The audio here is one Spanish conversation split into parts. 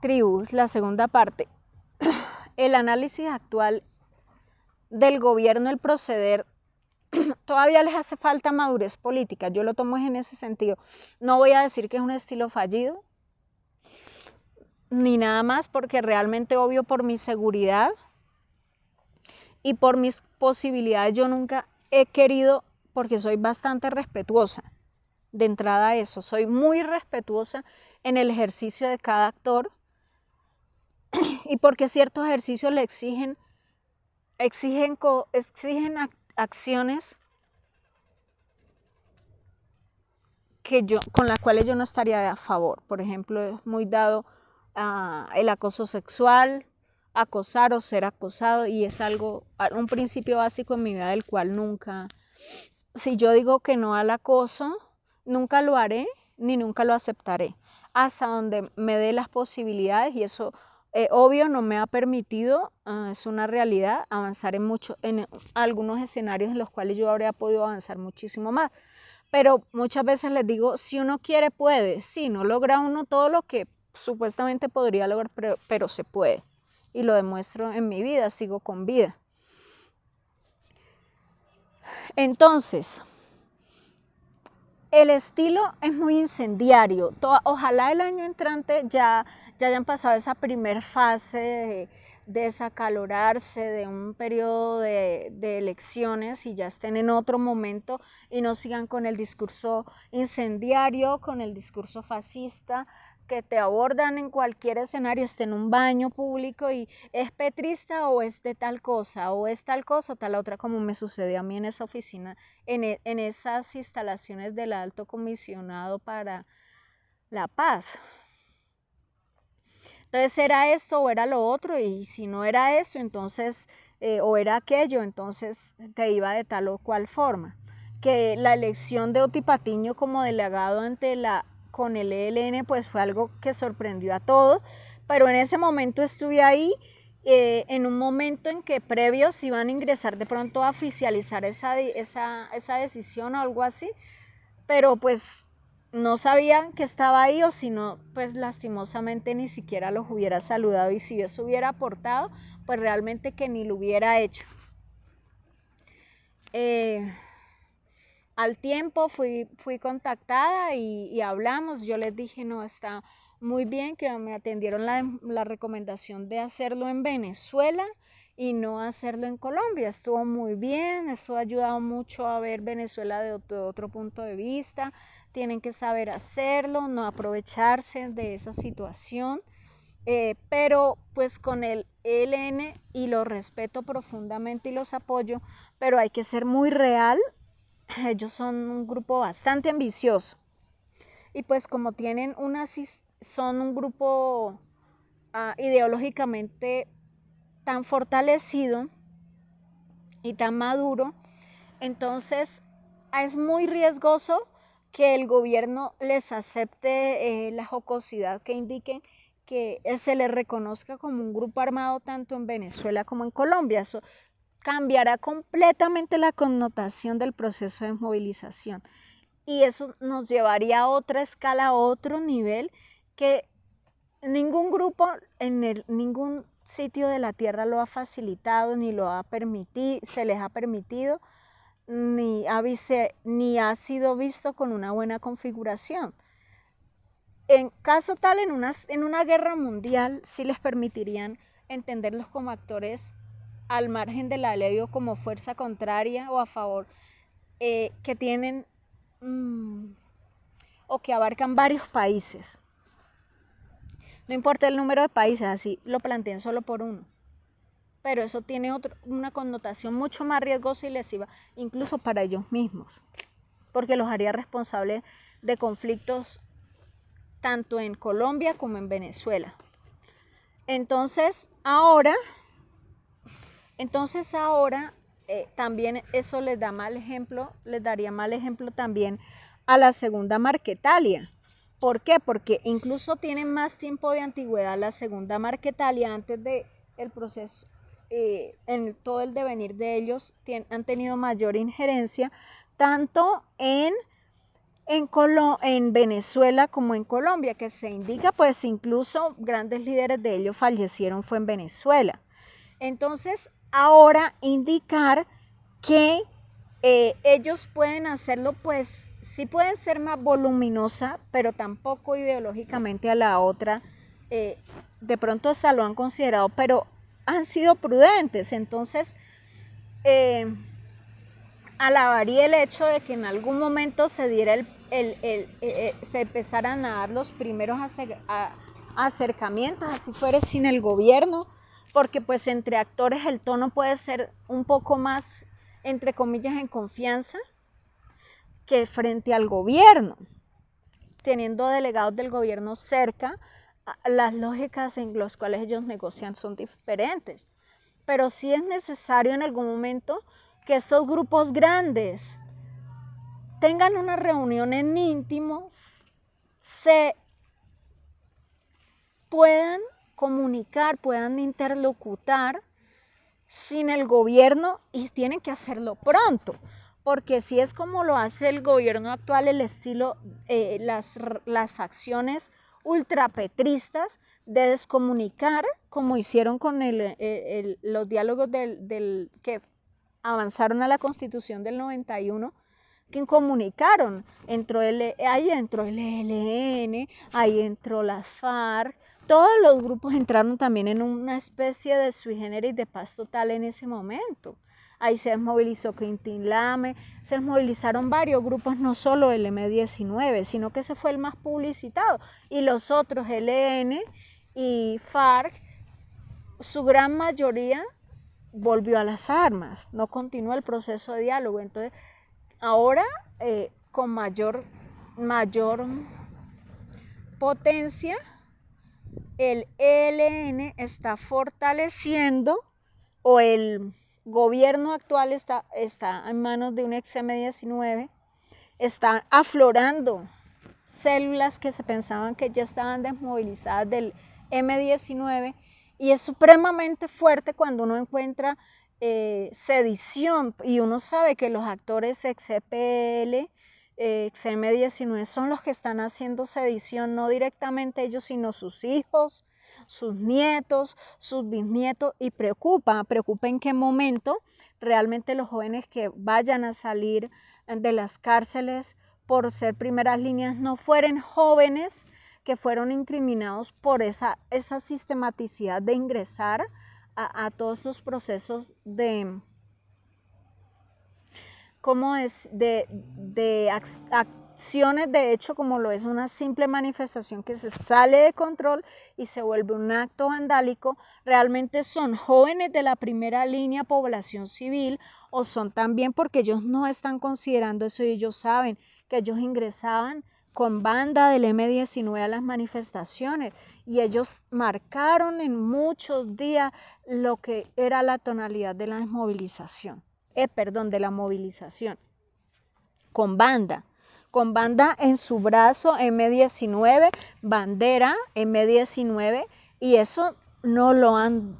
tribus, la segunda parte. El análisis actual del gobierno, el proceder, todavía les hace falta madurez política. Yo lo tomo en ese sentido. No voy a decir que es un estilo fallido, ni nada más, porque realmente, obvio, por mi seguridad y por mis posibilidades, yo nunca he querido, porque soy bastante respetuosa. De entrada a eso, soy muy respetuosa en el ejercicio de cada actor y porque ciertos ejercicios le exigen acciones con las cuales yo no estaría a favor. Por ejemplo, es muy dado el acoso sexual, acosar o ser acosado, y es un principio básico en mi vida del cual nunca, si yo digo que no al acoso, nunca lo haré ni nunca lo aceptaré, hasta donde me dé las posibilidades, y eso obvio no me ha permitido, es una realidad, avanzar en algunos escenarios en los cuales yo habría podido avanzar muchísimo más. Pero muchas veces les digo, si uno quiere, puede. Sí, no logra uno todo lo que supuestamente podría lograr, pero se puede. Y lo demuestro en mi vida, sigo con vida. Entonces, el estilo es muy incendiario. Ojalá el año entrante ya hayan pasado esa primer fase de desacalorarse de un periodo de elecciones y ya estén en otro momento y no sigan con el discurso incendiario, con el discurso fascista que te abordan en cualquier escenario, esté en un baño público y es petrista o es de tal cosa, o es tal cosa o tal otra, como me sucedió a mí en esa oficina, en esas instalaciones del Alto Comisionado para la Paz. Entonces era esto o era lo otro, y si no era eso, entonces, o era aquello, entonces te iba de tal o cual forma. Que la elección de Oti Patiño como delegado con el ELN, pues fue algo que sorprendió a todos, pero en ese momento estuve ahí, en un momento en que previos iban a ingresar de pronto a oficializar esa decisión o algo así, pero pues no sabían que estaba ahí, o si no, pues lastimosamente ni siquiera los hubiera saludado, y si eso hubiera aportado, pues realmente que ni lo hubiera hecho. Al tiempo fui contactada y hablamos. Yo les dije, no, está muy bien, que me atendieron la recomendación de hacerlo en Venezuela y no hacerlo en Colombia. Estuvo muy bien, eso ha ayudado mucho a ver Venezuela de otro punto de vista. Tienen que saber hacerlo, no aprovecharse de esa situación. Pero pues con el ELN, y lo respeto profundamente y los apoyo, pero hay que ser muy real. Ellos son un grupo bastante ambicioso, y pues como son un grupo ideológicamente tan fortalecido y tan maduro, entonces es muy riesgoso que el gobierno les acepte la jocosidad que indiquen que se les reconozca como un grupo armado tanto en Venezuela como en Colombia. Eso cambiará completamente la connotación del proceso de movilización, y eso nos llevaría a otra escala, a otro nivel, que ningún grupo en ningún sitio de la tierra lo ha facilitado, ni lo ha permitido, se les ha permitido, ni ha sido visto con una buena configuración. En caso tal, en una guerra mundial, sí les permitirían entenderlos como actores al margen de la ley, o como fuerza contraria o a favor, que tienen o que abarcan varios países. No importa el número de países, así lo planteen solo por uno. Pero eso tiene una connotación mucho más riesgosa y lesiva, incluso para ellos mismos, porque los haría responsables de conflictos tanto en Colombia como en Venezuela. Entonces ahora también eso les daría mal ejemplo también a la segunda Marquetalia. ¿Por qué? Porque incluso tienen más tiempo de antigüedad la segunda Marquetalia. Antes de el proceso, en todo el devenir de ellos, han tenido mayor injerencia tanto en en Venezuela como en Colombia, que se indica, pues incluso grandes líderes de ellos fallecieron fue en Venezuela. Entonces, ahora indicar que ellos pueden hacerlo, pues sí pueden ser más voluminosa, pero tampoco ideológicamente a la otra. De pronto hasta lo han considerado, pero han sido prudentes. Entonces, alabaría el hecho de que en algún momento se diera se empezaran a dar los primeros acercamientos, así fuera sin el gobierno, porque pues entre actores el tono puede ser un poco más, entre comillas, en confianza que frente al gobierno, teniendo delegados del gobierno cerca. Las lógicas en las cuales ellos negocian son diferentes, pero sí es necesario en algún momento que estos grupos grandes tengan una reunión en íntimos, se puedan comunicar, puedan interlocutar sin el gobierno, y tienen que hacerlo pronto, porque si es como lo hace el gobierno actual, el estilo, las facciones ultrapetristas de descomunicar, como hicieron con los diálogos que avanzaron a la Constitución del 91, que comunicaron, ahí entró el ELN, ahí entró las FARC, todos los grupos entraron también en una especie de sui generis, de paz total en ese momento. Ahí se desmovilizó Quintín Lame, se desmovilizaron varios grupos, no solo el M-19, sino que ese fue el más publicitado. Y los otros, ELN y FARC, su gran mayoría volvió a las armas, no continuó el proceso de diálogo. Entonces, ahora con mayor potencia, el ELN está fortaleciendo, o el gobierno actual está en manos de un ex M-19, está aflorando células que se pensaban que ya estaban desmovilizadas del M-19, y es supremamente fuerte cuando uno encuentra sedición, y uno sabe que los actores ex-EPL, ex-M-19 son los que están haciendo sedición, no directamente ellos, sino sus hijos, sus nietos, sus bisnietos, y preocupa en qué momento realmente los jóvenes que vayan a salir de las cárceles por ser primeras líneas no fueran jóvenes que fueron incriminados por esa sistematicidad de ingresar a todos esos procesos de acciones de hecho, como lo es una simple manifestación que se sale de control y se vuelve un acto vandálico. Realmente son jóvenes de la primera línea, población civil, o son también porque ellos no están considerando eso, y ellos saben que ellos ingresaban con banda del M-19 a las manifestaciones, y ellos marcaron en muchos días lo que era la tonalidad de la desmovilización, de la movilización, con banda en su brazo, M-19, bandera M-19, y eso no lo han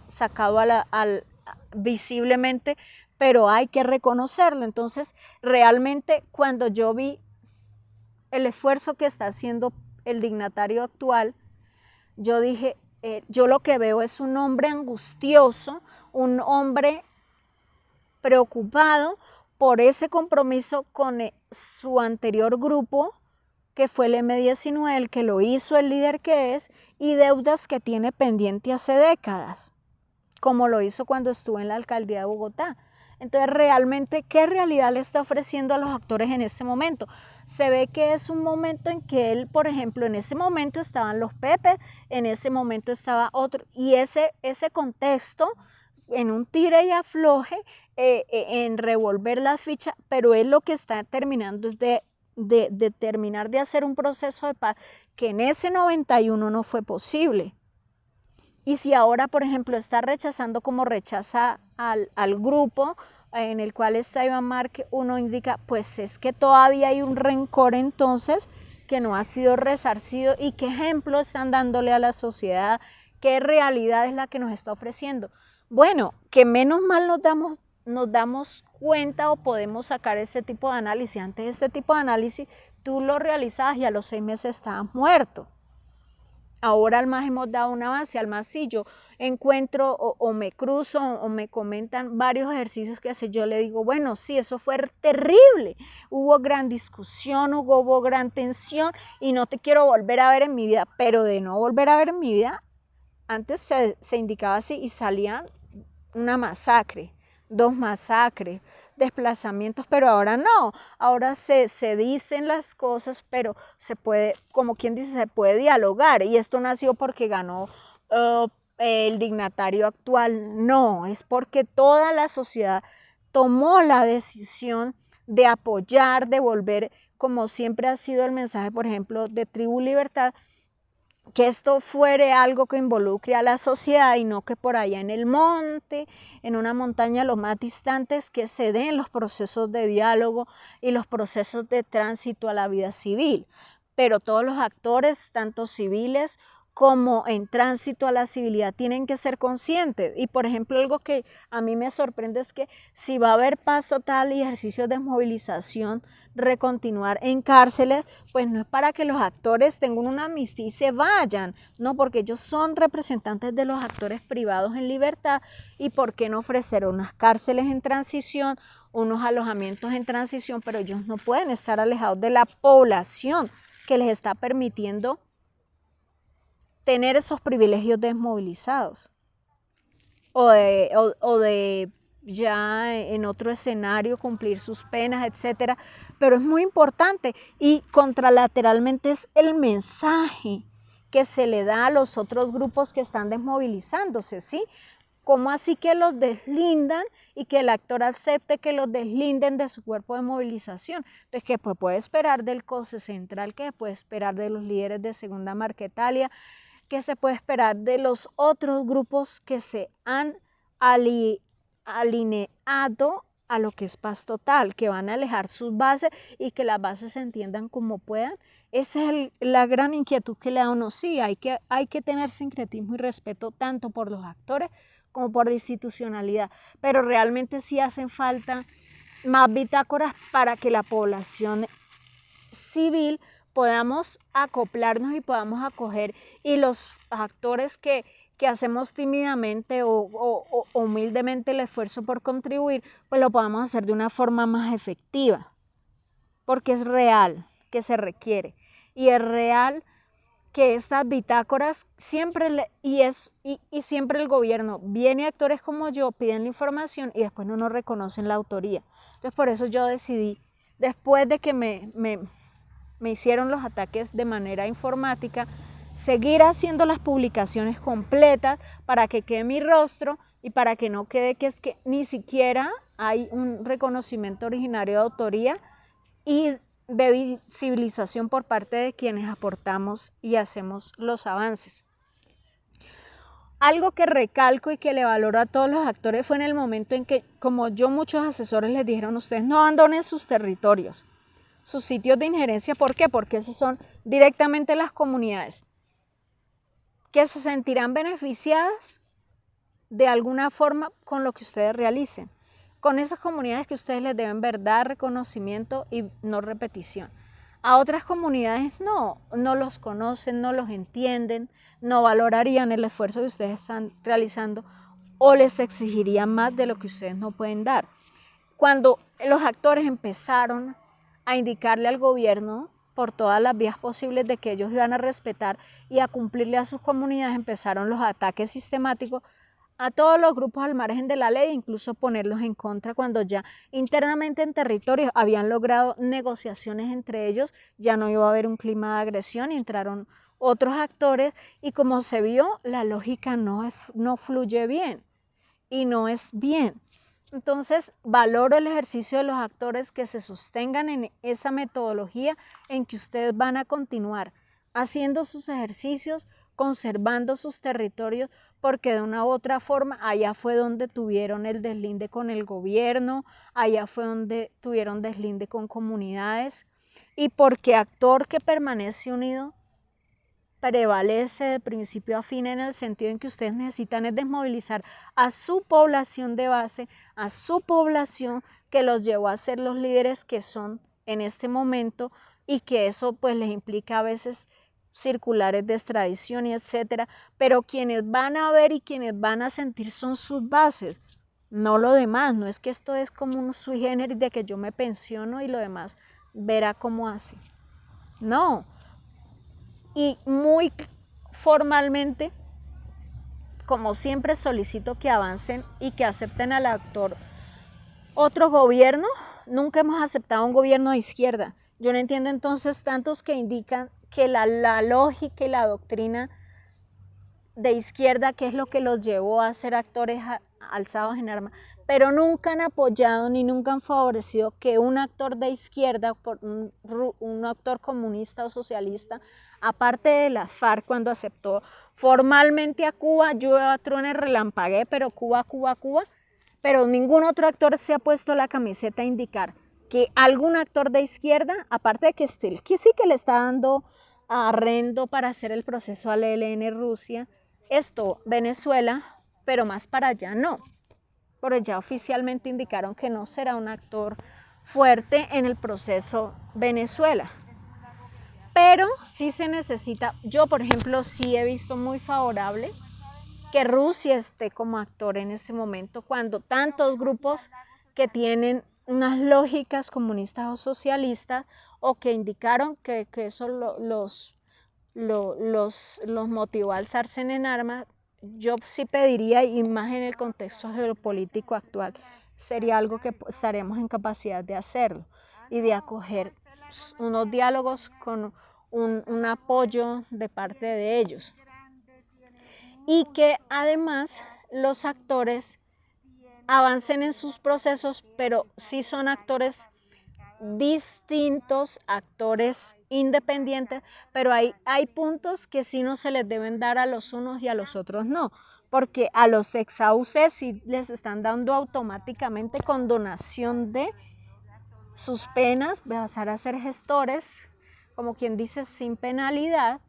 sacado visiblemente, pero hay que reconocerlo. Entonces, realmente cuando yo vi el esfuerzo que está haciendo el dignatario actual, yo dije, yo lo que veo es un hombre angustioso, un hombre preocupado por ese compromiso con su anterior grupo, que fue el M-19, el que lo hizo, el líder que es, y deudas que tiene pendiente hace décadas, como lo hizo cuando estuvo en la alcaldía de Bogotá. Entonces, realmente, ¿qué realidad le está ofreciendo a los actores en ese momento? Se ve que es un momento en que él, por ejemplo, en ese momento estaban los Pepes, en ese momento estaba otro, y ese contexto, en un tire y afloje, en revolver las fichas, pero él lo que está terminando es de terminar de hacer un proceso de paz que en ese 91 no fue posible. Y si ahora, por ejemplo, está rechazando como rechaza al grupo en el cual está Iván Márquez, uno indica, pues es que todavía hay un rencor entonces que no ha sido resarcido, y qué ejemplo están dándole a la sociedad, qué realidad es la que nos está ofreciendo. Bueno, que menos mal nos damos cuenta, o podemos sacar este tipo de análisis. Antes este tipo de análisis tú lo realizabas y a los 6 meses estabas muerto. Ahora al más hemos dado un avance, al más sí, yo encuentro o me cruzo o me comentan varios ejercicios que hace, yo le digo, bueno, sí, eso fue terrible, hubo gran discusión, hubo gran tensión y no te quiero volver a ver en mi vida, pero de no volver a ver en mi vida, antes se indicaba así y salían una masacre, 2 masacres, desplazamientos, pero ahora no, ahora se dicen las cosas, pero se puede, como quien dice, se puede dialogar y esto no ha sido porque ganó el dignatario actual, no, es porque toda la sociedad tomó la decisión de apoyar, de volver, como siempre ha sido el mensaje, por ejemplo, de Tribu Libertad, que esto fuere algo que involucre a la sociedad y no que por allá en el monte, en una montaña los más distantes, que se den los procesos de diálogo y los procesos de tránsito a la vida civil. Pero todos los actores, tanto civiles como en tránsito a la civilidad, tienen que ser conscientes. Y por ejemplo, algo que a mí me sorprende es que si va a haber paz total y ejercicios de movilización, recontinuar en cárceles, pues no es para que los actores tengan una amnistía y se vayan, no, porque ellos son representantes de los actores privados en libertad y por qué no ofrecer unas cárceles en transición, unos alojamientos en transición, pero ellos no pueden estar alejados de la población que les está permitiendo tener esos privilegios desmovilizados o de ya en otro escenario cumplir sus penas, etcétera, pero es muy importante y contralateralmente es el mensaje que se le da a los otros grupos que están desmovilizándose, ¿sí? ¿Cómo así que los deslindan y que el actor acepte que los deslinden de su cuerpo de movilización? Entonces, ¿qué puede esperar del COSE Central? ¿Qué puede esperar de los líderes de Segunda Marquetalia? ¿Qué se puede esperar de los otros grupos que se han alineado a lo que es paz total, que van a alejar sus bases y que las bases se entiendan como puedan? Esa es la gran inquietud que le da a uno. Sí, hay que tener sincretismo y respeto tanto por los actores como por la institucionalidad, pero realmente sí hacen falta más bitácoras para que la población civil podamos acoplarnos y podamos acoger, y los actores que hacemos tímidamente o humildemente el esfuerzo por contribuir, pues lo podamos hacer de una forma más efectiva, porque es real que se requiere y es real que estas bitácoras siempre siempre el gobierno viene, actores como yo piden la información y después no nos reconocen la autoría. Entonces por eso yo decidí, después de que me hicieron los ataques de manera informática, seguir haciendo las publicaciones completas para que quede mi rostro y para que no quede que es que ni siquiera hay un reconocimiento originario de autoría y de visibilización por parte de quienes aportamos y hacemos los avances. Algo que recalco y que le valoro a todos los actores fue en el momento en que, como yo, muchos asesores les dijeron, ustedes no abandonen sus territorios, sus sitios de injerencia. ¿Por qué? Porque esas son directamente las comunidades que se sentirán beneficiadas de alguna forma con lo que ustedes realicen. Con esas comunidades que ustedes les deben dar reconocimiento y no repetición. A otras comunidades no los conocen, no los entienden, no valorarían el esfuerzo que ustedes están realizando o les exigirían más de lo que ustedes no pueden dar. Cuando los actores empezaron a indicarle al gobierno por todas las vías posibles de que ellos iban a respetar y a cumplirle a sus comunidades, empezaron los ataques sistemáticos a todos los grupos al margen de la ley, incluso ponerlos en contra cuando ya internamente en territorio habían logrado negociaciones entre ellos, ya no iba a haber un clima de agresión y entraron otros actores y como se vio, la lógica no fluye bien y no es bien. Entonces, valoro el ejercicio de los actores que se sostengan en esa metodología en que ustedes van a continuar haciendo sus ejercicios, conservando sus territorios, porque de una u otra forma allá fue donde tuvieron el deslinde con el gobierno, allá fue donde tuvieron deslinde con comunidades, y porque actor que permanece unido prevalece de principio a fin en el sentido en que ustedes necesitan es desmovilizar a su población de base, a su población que los llevó a ser los líderes que son en este momento y que eso pues les implica a veces circulares de extradición y etcétera, pero quienes van a ver y quienes van a sentir son sus bases, no lo demás. No es que esto es como un sui generis de que yo me pensiono y lo demás verá cómo hace. No. Y muy formalmente, como siempre, solicito que avancen y que acepten al actor otro gobierno. Nunca hemos aceptado un gobierno de izquierda. Yo no entiendo entonces tantos que indican que la lógica y la doctrina de izquierda, que es lo que los llevó a ser actores alzados en armas, pero nunca han apoyado ni nunca han favorecido que un actor de izquierda, un actor comunista o socialista, aparte de la FARC cuando aceptó formalmente a Cuba, yo a truene relampagué, pero Cuba, pero ningún otro actor se ha puesto la camiseta a indicar que algún actor de izquierda, aparte de que sí que le está dando arrendo para hacer el proceso al ELN Rusia, Venezuela, pero más para allá no. Pero ya oficialmente indicaron que no será un actor fuerte en el proceso Venezuela. Pero sí se necesita, yo por ejemplo sí he visto muy favorable que Rusia esté como actor en este momento, cuando tantos grupos que tienen unas lógicas comunistas o socialistas o que indicaron que eso los motivó a alzarse en armas, yo sí pediría, y más en el contexto geopolítico actual, sería algo que estaremos en capacidad de hacerlo y de acoger unos diálogos con un apoyo de parte de ellos. Y que además los actores avancen en sus procesos, pero sí son actores distintos, actores independientes, pero hay puntos que sí no se les deben dar a los unos y a los otros no, porque a los ex-AUC sí les están dando automáticamente condonación de sus penas, pasar a ser gestores, como quien dice, sin penalidad,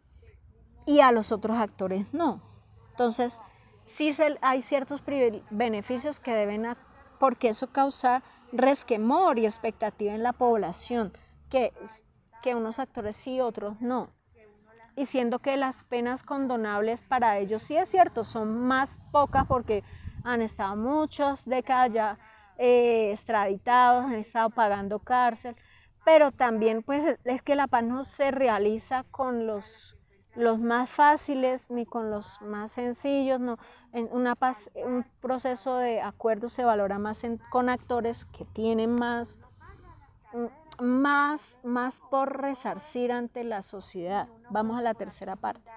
y a los otros actores no. Entonces, sí hay ciertos beneficios que deben, porque eso causa resquemor y expectativa en la población, que unos actores sí, otros no. Y siendo que las penas condonables para ellos, sí es cierto, son más pocas porque han estado muchas décadas ya extraditados, han estado pagando cárcel, pero también pues es que la paz no se realiza con los más fáciles ni con los más sencillos, no. En un proceso de acuerdo se valora más con actores que tienen más por resarcir ante la sociedad. Vamos a la tercera parte.